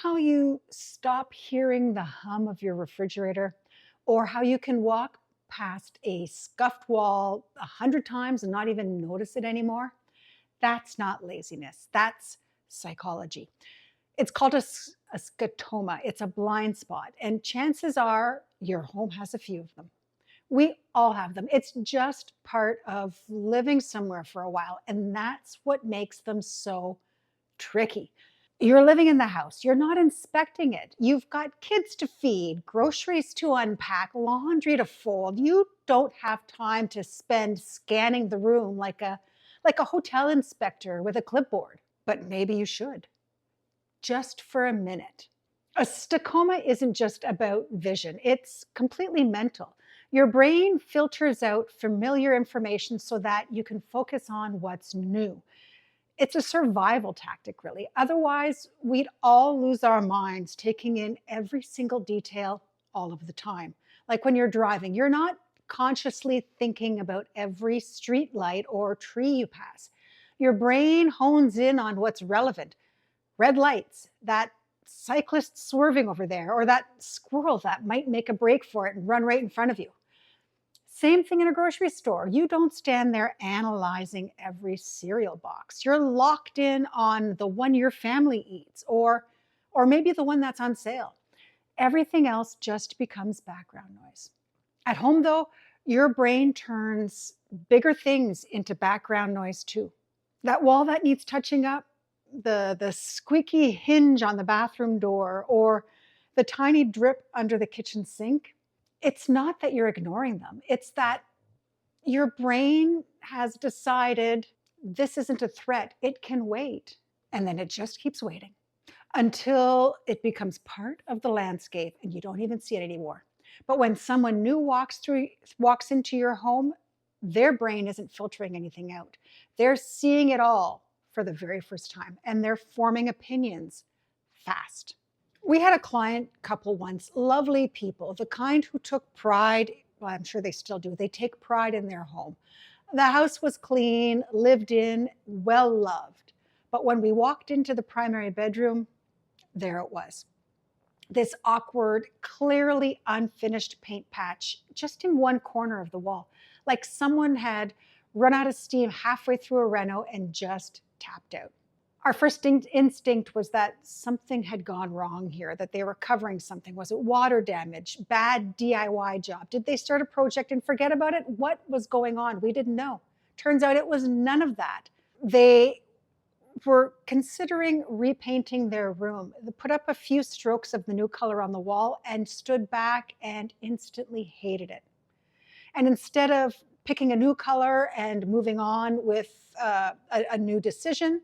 how you stop hearing the hum of your refrigerator, or how you can walk past a scuffed wall 100 times and not even notice it anymore? That's not laziness. That's psychology. It's called a scotoma. It's a blind spot. And chances are your home has a few of them. We all have them. It's just part of living somewhere for a while. And that's what makes them so tricky. You're living in the house, you're not inspecting it. You've got kids to feed, groceries to unpack, laundry to fold. You don't have time to spend scanning the room like a hotel inspector with a clipboard. But maybe you should, just for a minute. A stachoma isn't just about vision, it's completely mental. Your brain filters out familiar information so that you can focus on what's new. It's a survival tactic, really. Otherwise, we'd all lose our minds taking in every single detail all of the time. Like when you're driving, you're not consciously thinking about every street light or tree you pass. Your brain hones in on what's relevant. Red lights, that cyclist swerving over there, or that squirrel that might make a break for it and run right in front of you. Same thing in a grocery store. You don't stand there analyzing every cereal box. You're locked in on the one your family eats, or maybe the one that's on sale. Everything else just becomes background noise. At home, though, your brain turns bigger things into background noise too. That wall that needs touching up, the squeaky hinge on the bathroom door, or the tiny drip under the kitchen sink. It's not that you're ignoring them. It's that your brain has decided this isn't a threat. It can wait. And then it just keeps waiting until it becomes part of the landscape and you don't even see it anymore. But when someone new walks into your home, their brain isn't filtering anything out. They're seeing it all for the very first time, and they're forming opinions fast. We had a client couple once, lovely people, the kind who took pride, well, I'm sure they still do, they take pride in their home. The house was clean, lived in, well loved. But when we walked into the primary bedroom, there it was. This awkward, clearly unfinished paint patch just in one corner of the wall, like someone had run out of steam halfway through a reno and just tapped out. Our first instinct was that something had gone wrong here, that they were covering something. Was it water damage, bad DIY job? Did they start a project and forget about it? What was going on? We didn't know. Turns out it was none of that. They were considering repainting their room. They put up a few strokes of the new color on the wall and stood back and instantly hated it. And instead of picking a new color and moving on with a new decision,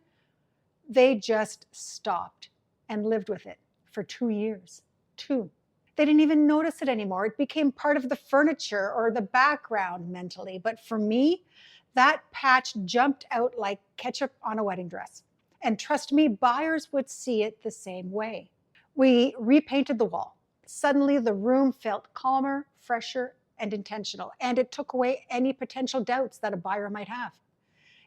they just stopped and lived with it for 2 years. 2. They didn't even notice it anymore. It became part of the furniture or the background mentally. But for me, that patch jumped out like ketchup on a wedding dress. And trust me, buyers would see it the same way. We repainted the wall. Suddenly, the room felt calmer, fresher, and intentional. And it took away any potential doubts that a buyer might have.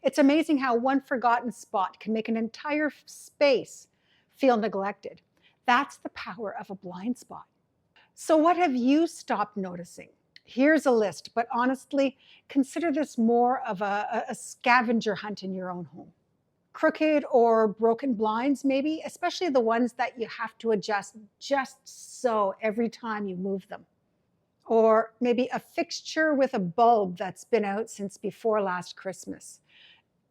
It's amazing how one forgotten spot can make an entire space feel neglected. That's the power of a blind spot. So what have you stopped noticing? Here's a list, but honestly, consider this more of a scavenger hunt in your own home. Crooked or broken blinds, maybe, especially the ones that you have to adjust just so every time you move them. Or maybe a fixture with a bulb that's been out since before last Christmas.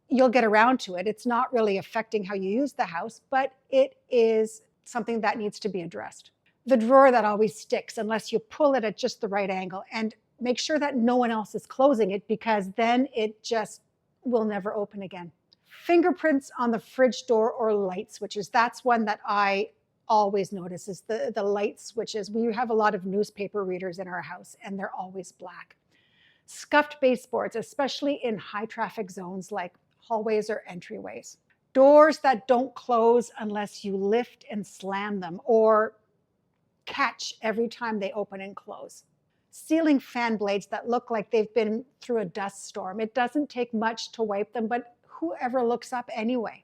You'll get around to it. It's not really affecting how you use the house, but it is something that needs to be addressed. The drawer that always sticks unless you pull it at just the right angle, and make sure that no one else is closing it, because then it just will never open again. Fingerprints on the fridge door or light switches. That's one that I always notice, is the light switches. We have a lot of newspaper readers in our house and they're always black. Scuffed baseboards, especially in high traffic zones like hallways or entryways. Doors that don't close unless you lift and slam them, or catch every time they open and close. Ceiling fan blades that look like they've been through a dust storm. It doesn't take much to wipe them, but whoever looks up anyway.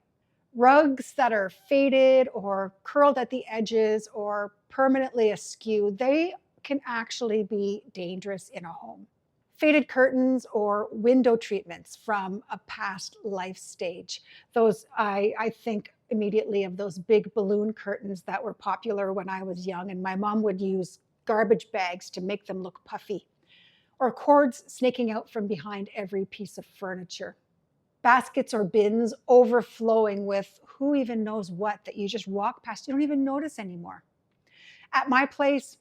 Rugs that are faded or curled at the edges or permanently askew, they can actually be dangerous in a home. Faded curtains or window treatments from a past life stage. Those, I think immediately of those big balloon curtains that were popular when I was young, and my mom would use garbage bags to make them look puffy, or cords snaking out from behind every piece of furniture. Baskets or bins overflowing with who even knows what that you just walk past, you don't even notice anymore. At my place,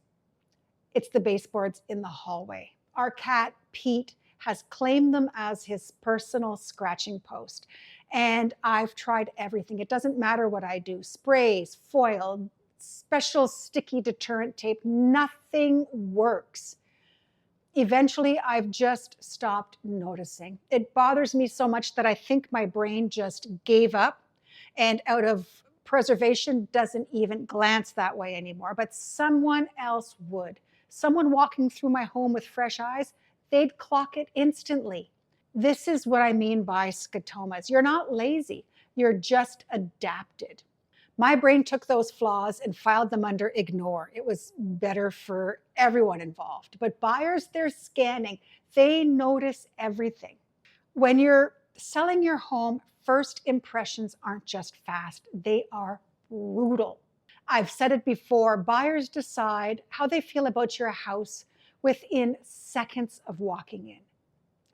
it's the baseboards in the hallway. Our cat, Pete, has claimed them as his personal scratching post. And I've tried everything. It doesn't matter what I do, sprays, foil, special sticky deterrent tape, nothing works. Eventually, I've just stopped noticing. It bothers me so much that I think my brain just gave up and out of preservation doesn't even glance that way anymore. But someone else would. Someone walking through my home with fresh eyes, they'd clock it instantly. This is what I mean by scotomas. You're not lazy, you're just adapted. My brain took those flaws and filed them under ignore. It was better for everyone involved. But buyers, they're scanning. They notice everything. When you're selling your home, first impressions aren't just fast, they are brutal. I've said it before, buyers decide how they feel about your house within seconds of walking in.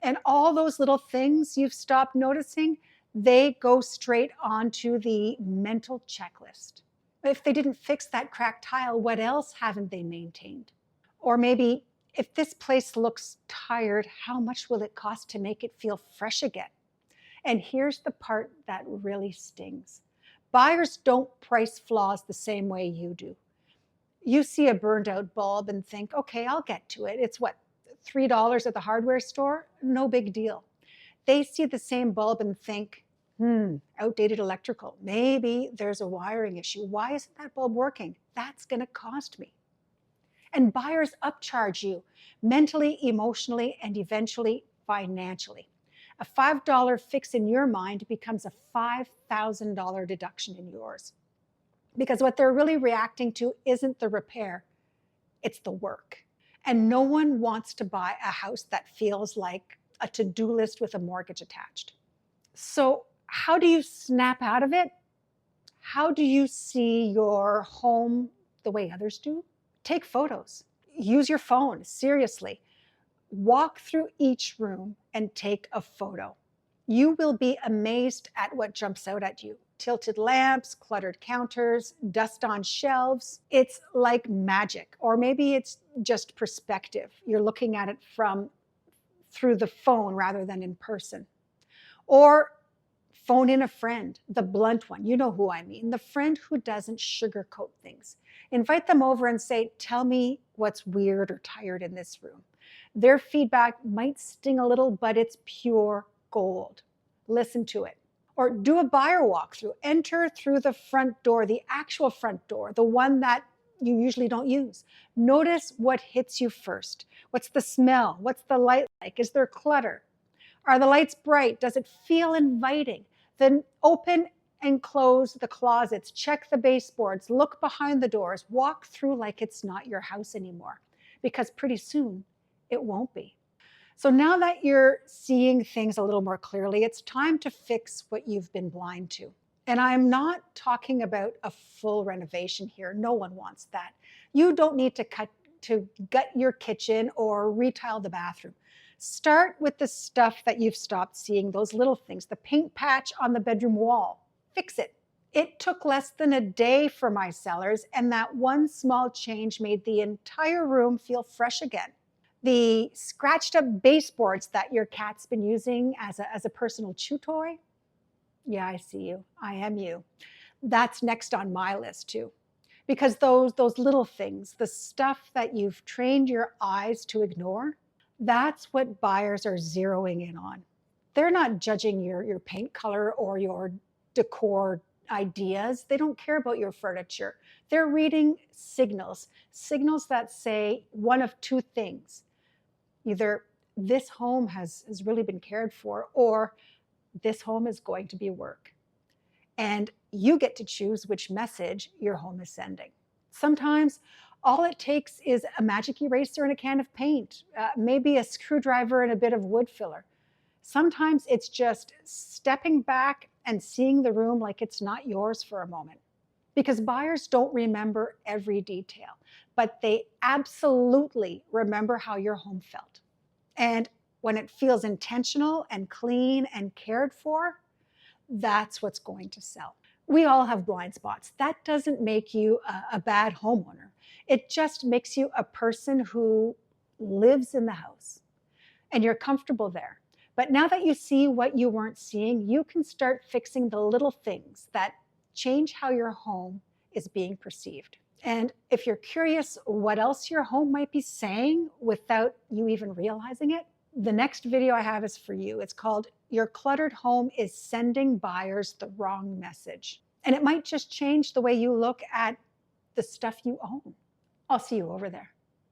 And all those little things you've stopped noticing, they go straight onto the mental checklist. If they didn't fix that cracked tile, what else haven't they maintained? Or maybe, if this place looks tired, how much will it cost to make it feel fresh again? And here's the part that really stings. Buyers don't price flaws the same way you do. You see a burned out bulb and think, okay, I'll get to it. It's what, $3 at the hardware store? No big deal. They see the same bulb and think, outdated electrical. Maybe there's a wiring issue. Why isn't that bulb working? That's going to cost me. And buyers upcharge you mentally, emotionally, and eventually financially. A $5 fix in your mind becomes a $5,000 deduction in yours. Because what they're really reacting to isn't the repair, it's the work. And no one wants to buy a house that feels like a to-do list with a mortgage attached. So how do you snap out of it? How do you see your home the way others do? Take photos. Use your phone, seriously. Walk through each room and take a photo. You will be amazed at what jumps out at you. Tilted lamps, cluttered counters, dust on shelves. It's like magic. Or maybe it's just perspective. You're looking at it through the phone rather than in person. Or phone in a friend, the blunt one. You know who I mean. The friend who doesn't sugarcoat things. Invite them over and say, tell me what's weird or tired in this room. Their feedback might sting a little, but it's pure gold. Listen to it. Or do a buyer walkthrough. Enter through the front door, the actual front door, the one that you usually don't use. Notice what hits you first. What's the smell? What's the light like? Is there clutter? Are the lights bright? Does it feel inviting? Then open and close the closets. Check the baseboards. Look behind the doors. Walk through like it's not your house anymore. Because pretty soon, it won't be. So now that you're seeing things a little more clearly, it's time to fix what you've been blind to. And I'm not talking about a full renovation here. No one wants that. You don't need to gut your kitchen or retile the bathroom. Start with the stuff that you've stopped seeing, those little things, the paint patch on the bedroom wall. Fix it. It took less than a day for my sellers, and that one small change made the entire room feel fresh again. The scratched up baseboards that your cat's been using as a personal chew toy. Yeah, I see you. I am you. That's next on my list too. Because those little things, the stuff that you've trained your eyes to ignore, that's what buyers are zeroing in on. They're not judging your paint color or your decor ideas. They don't care about your furniture. They're reading signals that say one of two things. Either this home has really been cared for, or this home is going to be work. and you get to choose which message your home is sending. Sometimes all it takes is a magic eraser and a can of paint, maybe a screwdriver and a bit of wood filler. Sometimes it's just stepping back and seeing the room like it's not yours for a moment. Because buyers don't remember every detail, but they absolutely remember how your home felt. And when it feels intentional and clean and cared for, that's what's going to sell. We all have blind spots. That doesn't make you a bad homeowner. It just makes you a person who lives in the house and you're comfortable there. But now that you see what you weren't seeing, you can start fixing the little things that change how your home is being perceived. And if you're curious what else your home might be saying without you even realizing it, the next video I have is for you. It's called "Your Cluttered Home is Sending Buyers the Wrong Message." And it might just change the way you look at the stuff you own. I'll see you over there.